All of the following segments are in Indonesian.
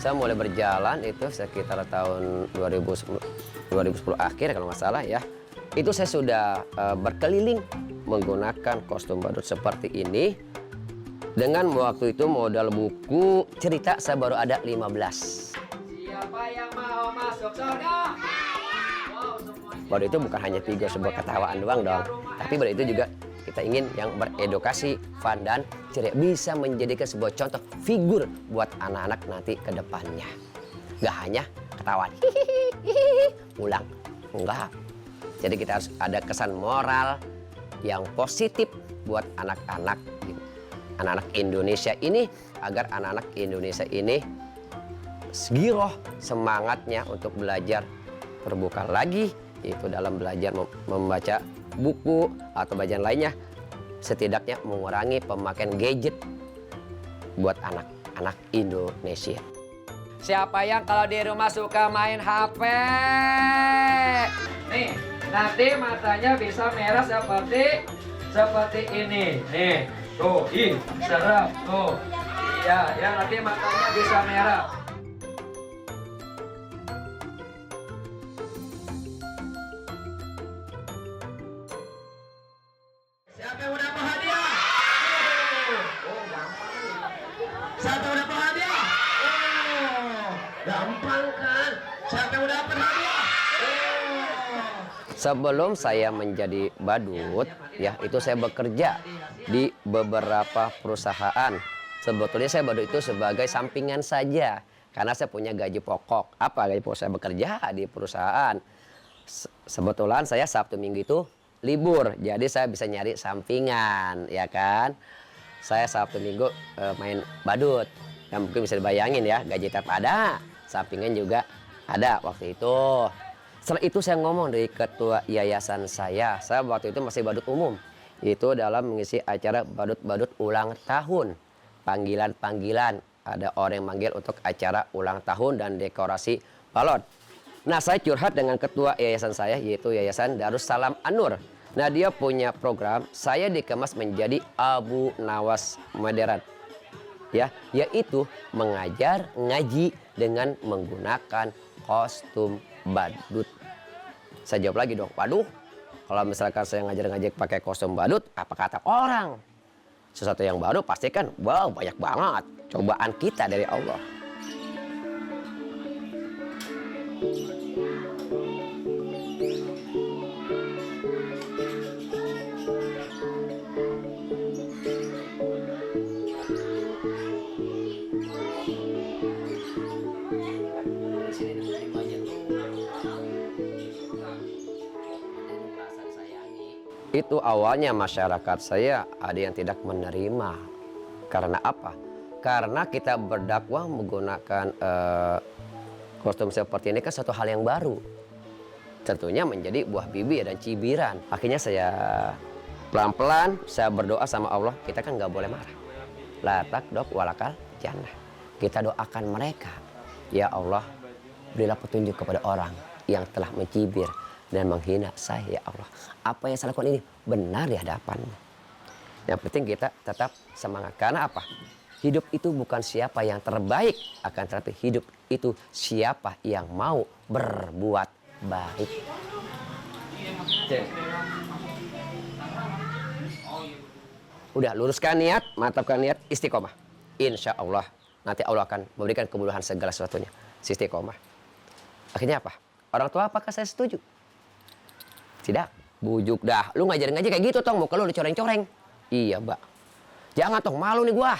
Saya mulai berjalan itu sekitar tahun 2010 akhir kalau nggak salah ya. Itu saya sudah berkeliling menggunakan kostum badut seperti ini. Dengan waktu itu modal buku cerita saya baru ada 15. Siapa yang mau masuk surga? Baru itu bukan hanya tiga sebuah ketawaan doang dong. Tapi baru itu juga kita ingin yang beredukasi, fun dan ceria, bisa menjadikan sebuah contoh figur buat anak-anak nanti ke depannya. Gak hanya ketawa pulang, enggak. Jadi kita harus ada kesan moral yang positif buat anak-anak Indonesia ini, agar anak-anak Indonesia ini giroh semangatnya untuk belajar terbuka lagi, yaitu dalam belajar membaca buku atau bacaan lainnya, setidaknya mengurangi pemakaian gadget buat anak-anak Indonesia. Siapa yang kalau di rumah suka main HP? Nih, nanti matanya bisa merah seperti ini. Nih, tuh, serap, tuh. Iya, ya nanti matanya bisa merah. Siapa yang udah dapat hadiah? Oh, gampang. Siapa yang udah dapat hadiah? Oh, gampang kan? Siapa yang udah dapat hadiah? Oh. Sebelum saya menjadi badut, ya itu saya bekerja di beberapa perusahaan. Sebetulnya saya badut itu sebagai sampingan saja, karena saya punya gaji pokok. Apa gaji pokok? Saya bekerja di perusahaan. Sebetulnya saya Sabtu Minggu itu libur, jadi saya bisa nyari sampingan, ya kan. Saya Sabtu Minggu main badut, yang mungkin bisa dibayangin ya, gaji tetap ada, sampingan juga ada waktu itu. Setelah itu saya ngomong dari ketua yayasan saya waktu itu masih badut umum, itu dalam mengisi acara badut-badut ulang tahun, panggilan-panggilan, ada orang yang manggil untuk acara ulang tahun dan dekorasi balon. Nah, saya curhat dengan ketua yayasan saya, yaitu Yayasan Darussalam An-Nur. Nah, dia punya program, saya dikemas menjadi Abu Nawas Modern. Ya, yaitu mengajar ngaji dengan menggunakan kostum badut. Saya jawab lagi dong, waduh, kalau misalkan saya ngajar pakai kostum badut, apa kata orang? Sesuatu yang baru pasti kan, wow, banyak banget cobaan kita dari Allah. Itu awalnya masyarakat saya ada yang tidak menerima. Karena apa? Karena kita berdakwah menggunakan kostum seperti ini kan satu hal yang baru. Tentunya menjadi buah bibir dan cibiran. Akhirnya saya pelan-pelan saya berdoa sama Allah, kita kan nggak boleh marah. La takdok walakal jannah. Kita doakan mereka, ya Allah, berilah petunjuk kepada orang yang telah mencibir dan menghina saya, ya Allah. Apa yang saya lakukan ini benar di hadapan-Mu. Yang penting kita tetap semangat. Karena apa? Hidup itu bukan siapa yang terbaik, akan tetapi hidup itu siapa yang mau berbuat baik. Udah, luruskan niat, mantapkan niat, istiqomah. Insya Allah nanti Allah akan memberikan kemudahan segala sesuatunya. Istiqomah. Akhirnya apa? Orang tua apakah saya setuju? Tidak, bujuk dah. Lu ngajarin aja kayak gitu tong, muka lu dicoreng-coreng. Iya, Mbak. Jangan tong, malu nih gua.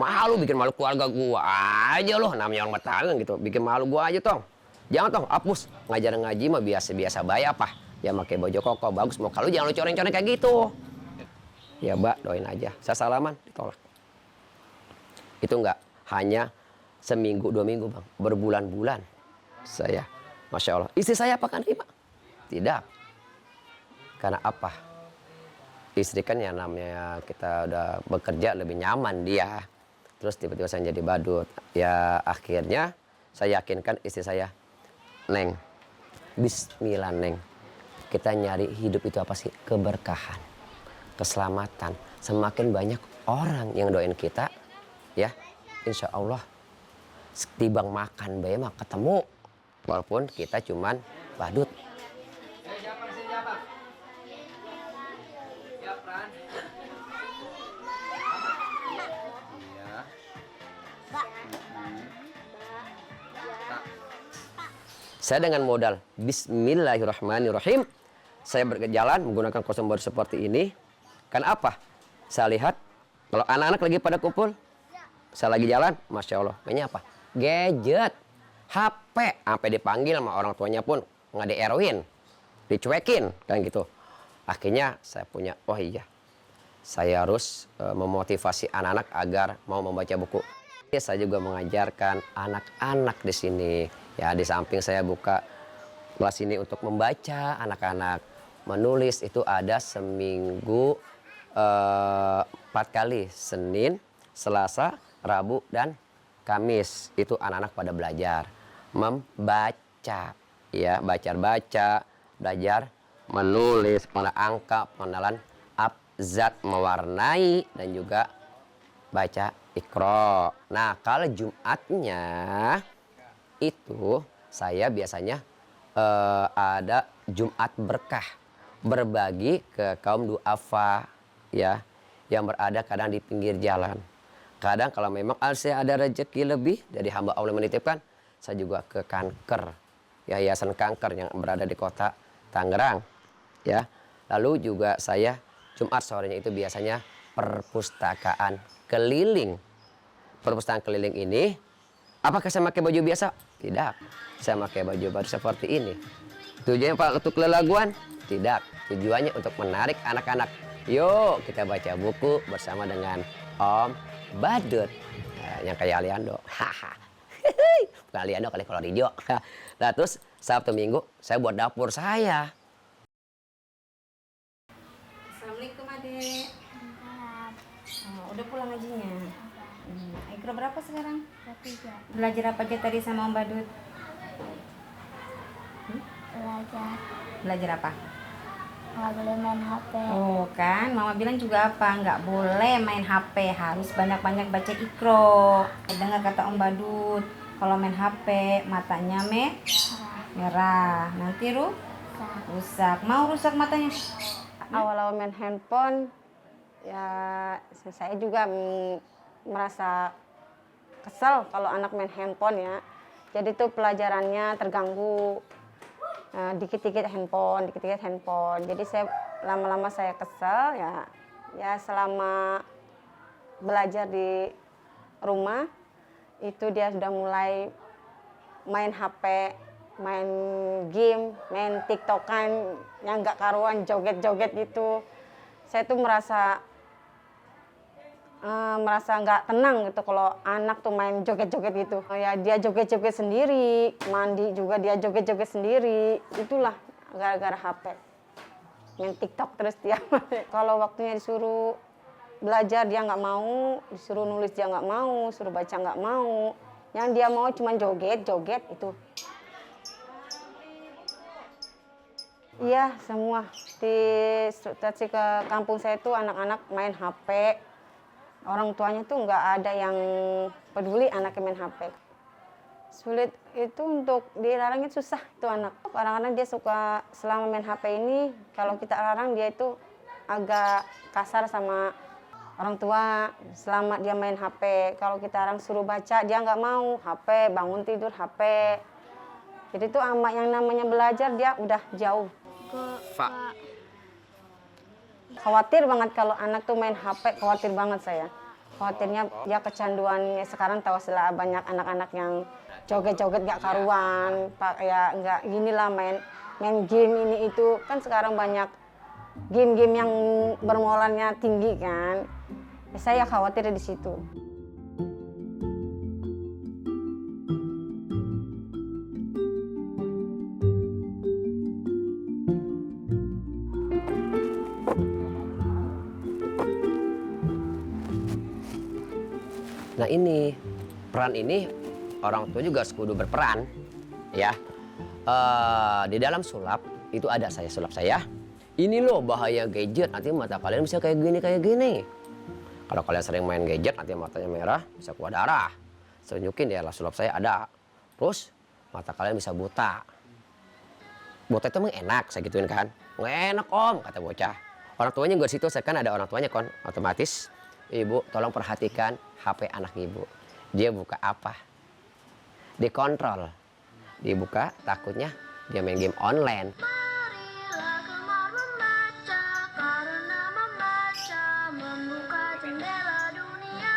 Malu, bikin malu keluarga gua aja loh, namanya orang Batangan gitu. Bikin malu gua aja tong. Jangan tong, hapus. Ngajarin ngaji mah biasa-biasa baik apa. Ya pakai baju koko bagus, muka lu jangan lu coreng-coreng kayak gitu. Ya, Mbak, doain aja. Saya salaman, ditolak. Itu enggak hanya seminggu, 2 minggu, Bang. Berbulan-bulan. Saya, Masya Allah. Istri saya apa kan terima? Tidak. Karena apa? Istri kan yang namanya kita udah bekerja lebih nyaman dia. Terus tiba-tiba saya jadi badut. Ya akhirnya saya yakinkan istri saya, Neng, bismillah Neng. Kita nyari hidup itu apa sih? Keberkahan, keselamatan. Semakin banyak orang yang doain kita, ya insya Allah Tibang makan bae mah ketemu. Walaupun kita cuman badut. Saya dengan modal Bismillahirrahmanirrahim, saya berjalan menggunakan kostum baru seperti ini. Kan apa? Saya lihat kalau anak-anak lagi pada kumpul, saya lagi jalan, Masya Allah, mainnya apa? Gadget, HP, sampai dipanggil sama orang tuanya pun nggak di-erwin, dicuekin, kan gitu. Akhirnya saya punya, oh iya, saya harus memotivasi anak-anak agar mau membaca buku. Saya juga mengajarkan anak-anak di sini. Ya, di samping saya buka kelas ini untuk membaca, anak-anak menulis itu ada seminggu 4 kali, Senin, Selasa, Rabu, dan Kamis. Itu anak-anak pada belajar membaca, ya, baca, belajar menulis, pengenalan angka, pengenalan abjad, mewarnai, dan juga baca Iqra. Nah, kalau Jumatnya itu saya biasanya ada Jumat berkah, berbagi ke kaum duafa, ya, yang berada kadang di pinggir jalan. Kadang kalau memang saya ada rezeki lebih dari hamba Allah menitipkan, saya juga ke kanker, yayasan kanker yang berada di kota Tangerang, ya. Lalu juga saya Jumat sorenya itu biasanya perpustakaan keliling. Perpustakaan keliling ini, apakah saya pakai baju biasa? Tidak, saya pakai baju baru seperti ini. Tujuannya Pak untuk lelaguan? Tidak, tujuannya untuk menarik anak-anak. Yuk kita baca buku bersama dengan Om Badut, yang kayak Aliando. Bukan Aliando kali, kalau Rijo. Nah, terus Sabtu Minggu saya buat dapur saya. Assalamualaikum adek. Udah pulang ngajinya? Iqra berapa sekarang? 3. Belajar apa aja tadi sama Om Badut? Belajar apa? Nggak boleh main HP. Oh kan, Mama bilang juga apa? Nggak boleh main HP, harus banyak-banyak baca Iqra. Dengar kata Om Badut, kalau main HP matanya merah, nanti rusak. Mau rusak matanya? Awal-awal main handphone, ya saya juga merasa kesel kalau anak main handphone ya. Jadi tuh pelajarannya terganggu. Dikit-dikit handphone. Jadi saya lama-lama saya kesel ya selama belajar di rumah itu dia sudah mulai main HP, main game, main TikTokan yang nggak karuan, joget-joget gitu. Saya tuh merasa nggak tenang gitu kalau anak tuh main joget-joget gitu. Ya dia joget-joget sendiri, mandi juga dia joget-joget sendiri. Itulah gara-gara HP. Main TikTok terus dia. Kalau waktunya disuruh belajar dia nggak mau, disuruh nulis dia nggak mau, suruh baca nggak mau. Yang dia mau cuma joget-joget itu. Iya, semua di ke kampung saya tuh anak-anak main HP. Orang tuanya tuh nggak ada yang peduli anaknya main HP. Sulit itu untuk dilarangin, susah itu anak. Kadang-kadang dia suka selama main HP ini, kalau kita larang dia itu agak kasar sama orang tua selama dia main HP. Kalau kita larang suruh baca, dia nggak mau, HP, bangun tidur HP. Jadi tuh sama yang namanya belajar dia udah jauh. Khawatir banget kalau anak tuh main HP, khawatir banget saya. Khawatirnya ya kecanduannya sekarang tahu setelah banyak anak-anak yang joget-joget gak karuan, ya nggak gini lah main game ini itu kan sekarang banyak game-game yang bermoalannya tinggi kan. Ya, saya khawatir di situ. Nah ini, peran ini orang tua juga sekudu berperan, ya. Di dalam sulap itu ada sulap saya. Ini loh bahaya gadget, nanti mata kalian bisa kayak gini. Kalau kalian sering main gadget, nanti matanya merah, bisa keluar darah. Saya tunjukin ya sulap saya ada. Terus mata kalian bisa buta. Buta itu emang enak, saya gituin kan. Nggak enak om, kata bocah. Orang tuanya gue situ, saya kan ada orang tuanya kon. Otomatis, ibu tolong perhatikan HP anak ibu. Dia buka apa? Dikontrol. Dibuka, takutnya dia main game online. Marilah gemar membaca, karena membaca membuka jendela dunia.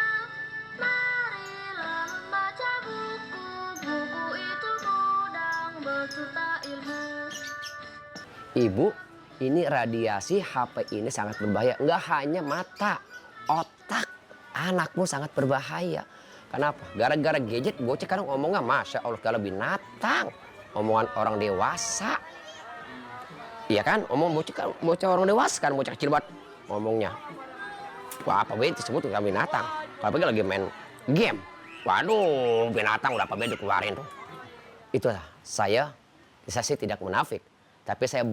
Marilah membaca buku, buku itu gudang berserta ilmu. Ibu, ini radiasi HP ini sangat berbahaya. Nggak hanya mata, otak anakmu sangat berbahaya. Kenapa? Gara-gara gadget bocah kadang ngomongnya Masya Allah kalau binatang. Omongan orang dewasa. Iya kan? Omong bocah orang dewasa kan, bocah kecil banget ngomongnya. Wah apa beda disebut nggak binatang. Kalau pergi lagi main game. Waduh binatang udah apa beda dikeluarin tuh. Itulah saya sih tidak munafik. Tapi saya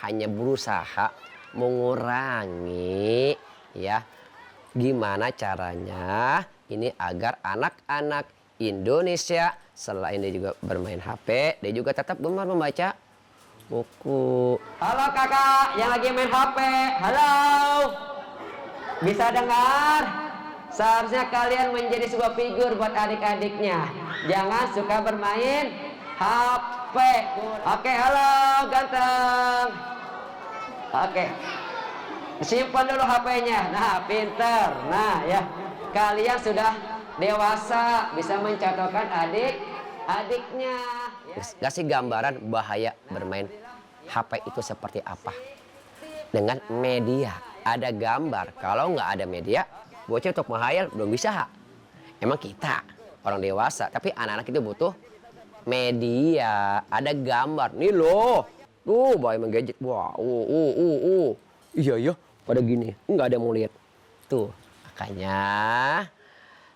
hanya berusaha mengurangi ya gimana caranya ini agar anak-anak Indonesia selain dia juga bermain HP, dia juga tetap gemar membaca buku. Halo kakak yang lagi main HP, halo, bisa dengar? Seharusnya kalian menjadi sebuah figur buat adik-adiknya. Jangan suka bermain HP. Oke, halo ganteng. Oke. Simpan dulu HP-nya. Nah, pinter. Nah, ya. Kalian sudah dewasa, bisa mencontohkan adik-adiknya. Kasih gambaran bahaya bermain HP itu seperti apa. Dengan media. Ada gambar. Kalau nggak ada media, bocah untuk menghayal belum bisa. Emang kita, orang dewasa. Tapi anak-anak itu butuh media. Ada gambar. Nih loh. Tuh, bahaya main gadget. Wah, Iya, pada gini. Nggak ada yang mau lihat. Tuh, makanya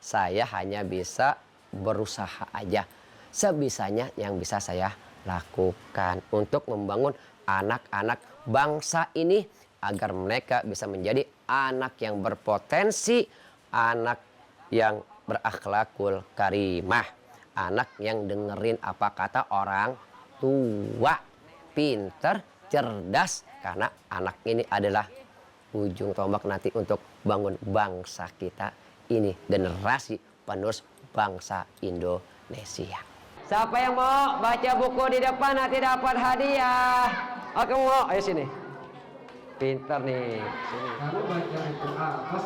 saya hanya bisa berusaha aja. Sebisanya yang bisa saya lakukan. Untuk membangun anak-anak bangsa ini. Agar mereka bisa menjadi anak yang berpotensi. Anak yang berakhlakul karimah. Anak yang dengerin apa kata orang tua. Pinter, cerdas. Karena anak ini adalah ujung tombak nanti untuk bangun bangsa kita ini. Generasi penerus bangsa Indonesia. Siapa yang mau baca buku di depan nanti dapat hadiah. Oke mau, ayo sini. Pinter nih. Sini. Kamu baca buku apa?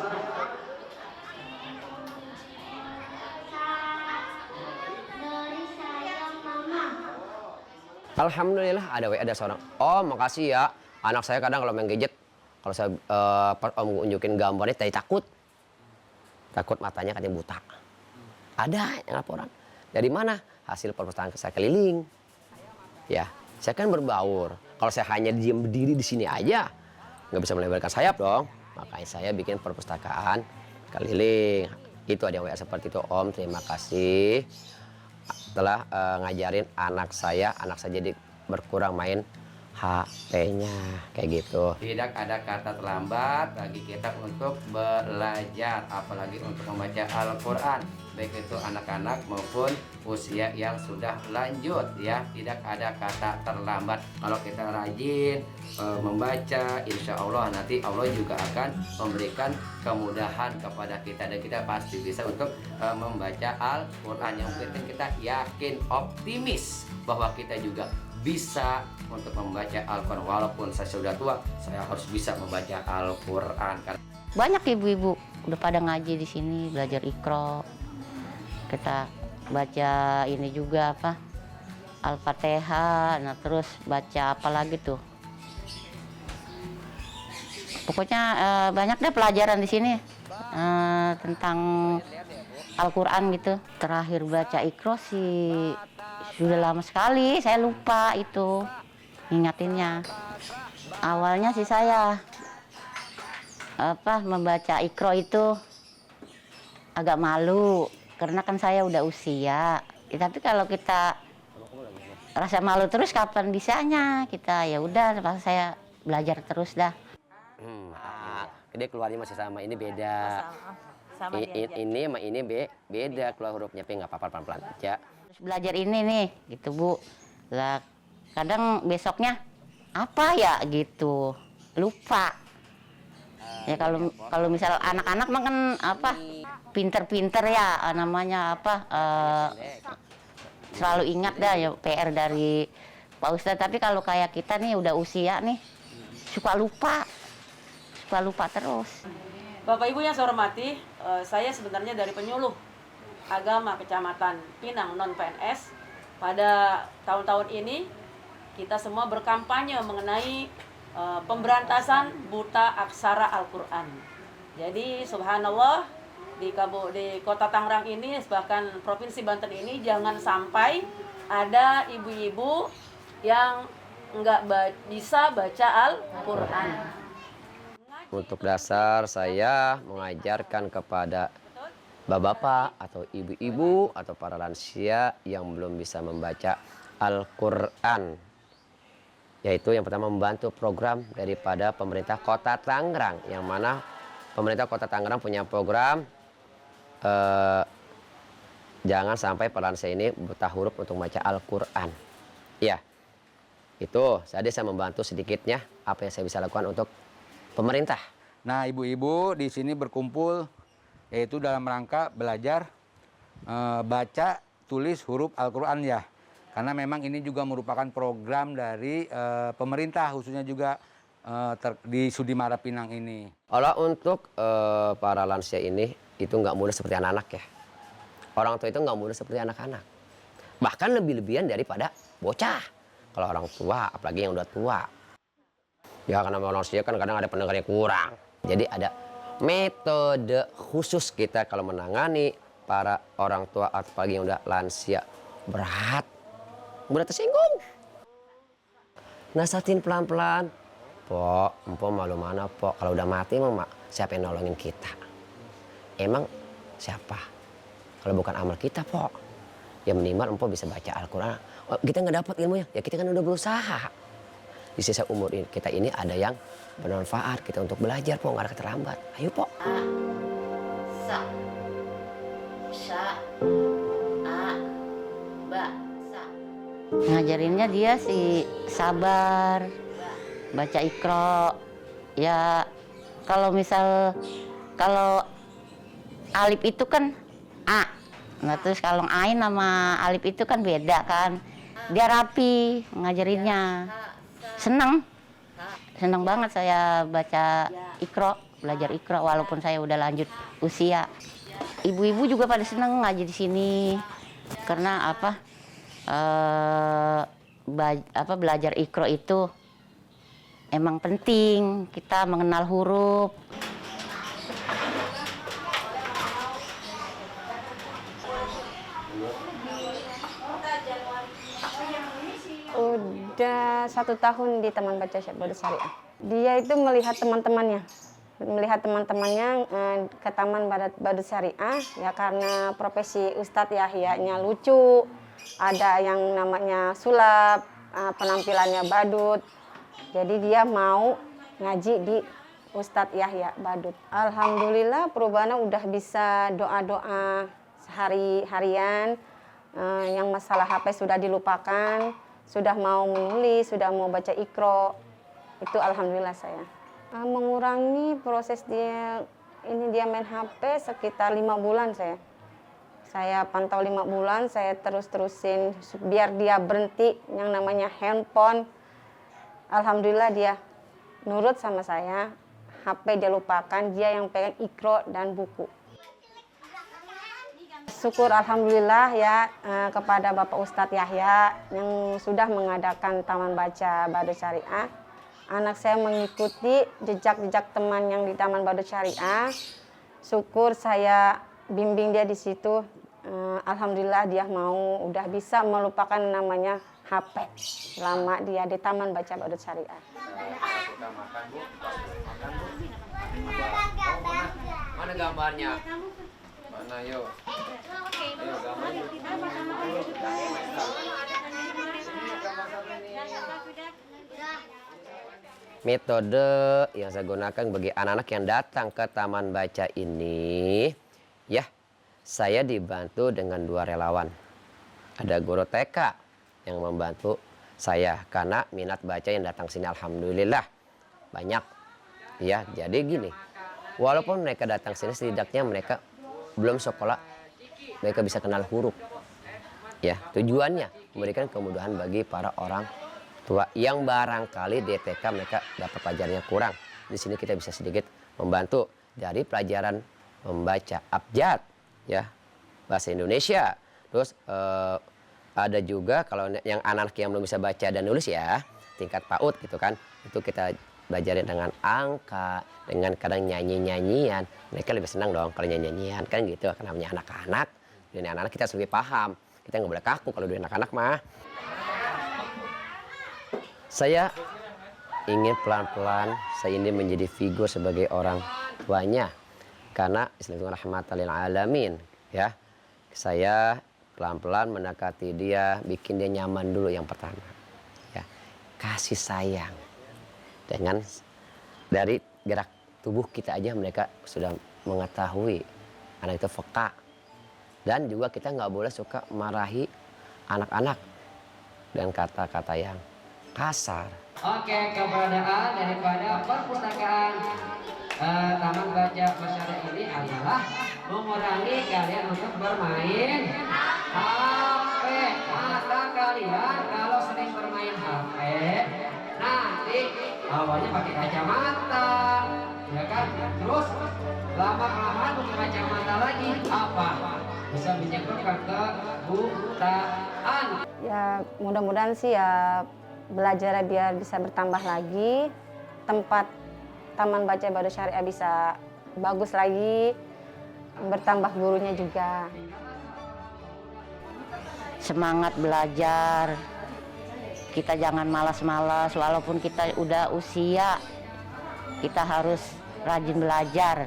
Alhamdulillah ada ada seorang. Oh makasih ya. Anak saya kadang kalau main gadget, kalau saya om unjukin gambarnya tadi takut matanya katanya buta. Ada yang laporan. Dari mana? Hasil perpustakaan saya keliling. Ya, saya kan berbaur. Kalau saya hanya diam berdiri di sini aja, nggak bisa melebarkan sayap dong. Makanya saya bikin perpustakaan keliling. Itu ada WA seperti itu Om. Terima kasih. Telah ngajarin anak saya jadi berkurang main HP-nya kayak gitu. Tidak ada kata terlambat bagi kita untuk belajar, apalagi untuk membaca Al-Quran, baik itu anak-anak maupun usia yang sudah lanjut ya. Tidak ada kata terlambat. Kalau kita rajin membaca, insya Allah nanti Allah juga akan memberikan kemudahan kepada kita dan kita pasti bisa untuk membaca Al-Quran. Yang penting kita yakin, optimis bahwa kita juga bisa untuk membaca Al-Quran. Walaupun saya sudah tua, saya harus bisa membaca Al-Quran. Banyak ibu-ibu udah pada ngaji di sini, belajar Iqra. Kita baca ini juga apa? Al-Fatihah. Nah, terus baca apa lagi tuh? Pokoknya banyak deh pelajaran di sini tentang Al-Quran gitu. Terakhir baca Iqra sih sudah lama sekali, saya lupa itu ingatinnya. Awalnya sih saya membaca Iqra itu agak malu karena kan saya udah usia. Ya, tapi kalau kita rasa malu terus kapan bisanya kita, ya udah saya belajar terus dah. Dia keluarnya masih sama, ini beda. Sama diajar. Ini sama ini beda keluar hurufnya, tapi nggak apa-apa, pelan-pelan aja. Terus belajar ini nih, gitu Bu. Lah kadang besoknya apa ya gitu, lupa. Ya kalau misal anak-anak mah kan apa pinter-pinter ya namanya apa selalu ingat dah ya PR dari Pak Ustadz. Tapi kalau kayak kita nih udah usia nih suka lupa terus. Bapak Ibu yang saya hormati, saya sebenarnya dari penyuluh agama Kecamatan Pinang non PNS. Pada tahun-tahun ini kita semua berkampanye mengenai pemberantasan buta aksara Al-Quran. Jadi subhanallah di kota Tangerang ini, bahkan Provinsi Banten ini, jangan sampai ada ibu-ibu yang nggak bisa baca Al-Quran. Untuk dasar saya mengajarkan kepada bapak-bapak atau ibu-ibu atau para lansia yang belum bisa membaca Al-Quran. Yaitu yang pertama membantu program daripada pemerintah Kota Tangerang. Yang mana pemerintah Kota Tangerang punya program jangan sampai para lansia ini buta huruf untuk membaca Al-Quran. Ya, itu saya membantu sedikitnya apa yang saya bisa lakukan untuk pemerintah. Nah, ibu-ibu di sini berkumpul yaitu dalam rangka belajar baca tulis huruf Al-Quran ya. Karena memang ini juga merupakan program dari pemerintah, khususnya juga di Sudimara Pinang ini. Kalau untuk para lansia ini itu nggak mudah seperti anak-anak ya. Orang tua itu nggak mudah seperti anak-anak. Bahkan lebih-lebihan daripada bocah. Kalau orang tua, apalagi yang udah tua. Ya karena manusia kan kadang ada pendengarnya kurang. Jadi ada metode khusus kita kalau menangani para orang tua apalagi yang udah lansia berat, mudah tersinggung. Nasihatin pelan-pelan. Pok, empok malu mana pok? Kalau udah mati mama, siapa yang nolongin kita? Emang siapa? Kalau bukan amal kita pok. Ya minimal empok bisa baca Al-Quran. Oh, kita nggak dapat ilmunya, ya kita kan udah berusaha. Di sisa umur kita ini ada yang bermanfaat kita untuk belajar, Pok, nggak ada terlambat. Ayo, Pok. Sa, a, ba, sa. Ngajarinnya dia si sabar, baca Iqra. Ya kalau alif itu kan a. Nah terus kalau ain sama alif itu kan beda kan. Dia rapi ngajarinnya. Senang banget saya baca Iqra, belajar Iqra walaupun saya udah lanjut usia. Ibu-ibu juga pada senang ngaji di sini karena belajar Iqra itu emang penting, kita mengenal huruf. Udah 1 tahun di Taman Baca Badut Syariah. Dia itu melihat teman-temannya ke Taman Badut Syariah ya karena profesi Ustadz Yahya-nya lucu, ada yang namanya sulap, penampilannya badut. Jadi dia mau ngaji di Ustadz Yahya Badut. Alhamdulillah perubahannya udah bisa doa-doa harian, yang masalah HP sudah dilupakan. Sudah mau menulis, sudah mau baca Iqra, itu alhamdulillah saya. Mengurangi proses dia main HP sekitar 5 bulan saya. Saya pantau 5 bulan, saya terusin biar dia berhenti yang namanya handphone. Alhamdulillah dia nurut sama saya, HP dia lupakan, dia yang pengen Iqra dan buku. Syukur alhamdulillah ya kepada Bapak Ustadz Yahya yang sudah mengadakan Taman Baca Badut Syariah. Anak saya mengikuti jejak-jejak teman yang di Taman Badut Syariah. Syukur saya bimbing dia di situ. Alhamdulillah dia udah bisa melupakan namanya HP selama dia di Taman Baca Badut Syariah. Mana gambarnya? Mana yuk? Metode yang saya gunakan bagi anak-anak yang datang ke taman baca ini ya, saya dibantu dengan 2 relawan. Ada guru TK yang membantu saya karena minat baca yang datang sini alhamdulillah banyak. Ya, jadi gini. Walaupun mereka datang sini setidaknya mereka belum sekolah, mereka bisa kenal huruf. Ya, tujuannya memberikan kemudahan bagi para orang tua yang barangkali di TK mereka dapat pelajarannya kurang. Di sini kita bisa sedikit membantu dari pelajaran membaca abjad, ya, bahasa Indonesia. Terus ada juga kalau yang anak-anak yang belum bisa baca dan nulis ya, tingkat PAUD gitu kan, itu kita belajarin dengan angka, dengan kadang nyanyi-nyanyian. Mereka lebih senang dong kalau nyanyi-nyanyian kan gitu, karena namanya anak-anak. Dan anak-anak kita harus lebih paham. Kita nggak boleh kaku kalau dari anak-anak mah. Saya ingin pelan-pelan saya ini menjadi figur sebagai orang tuanya. Karena Islam rahmatan lil alamin, ya. Saya pelan-pelan mendekati dia, bikin dia nyaman dulu yang pertama. Ya. Kasih sayang. Dengan dari gerak tubuh kita aja mereka sudah mengetahui anak itu peka. Dan juga kita nggak boleh suka marahi anak-anak dengan kata-kata yang kasar. Oke, keberadaan daripada perpustakaan Taman Baca Masyarakat ini adalah mengurangi kalian untuk bermain HP. Kata kalian kalau sering bermain HP, nanti awalnya pakai kacamata, ya kan? Terus lama-kelamaan pakai kacamata lagi, apa? Bisa menyebabkan kebutaan. Ya mudah-mudahan sih ya belajar biar bisa bertambah lagi, tempat Taman Baca Baru Syariah bisa bagus lagi, bertambah gurunya juga. Semangat belajar, kita jangan malas-malas, walaupun kita udah usia, kita harus rajin belajar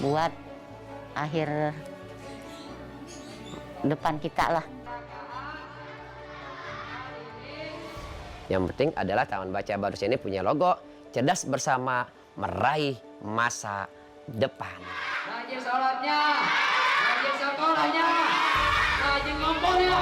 buat akhir depan kita lah. Yang penting adalah Taman Baca Baru ini punya logo cerdas bersama meraih masa depan. Rajin sholatnya, rajin sekolahnya, rajin ngumpulnya.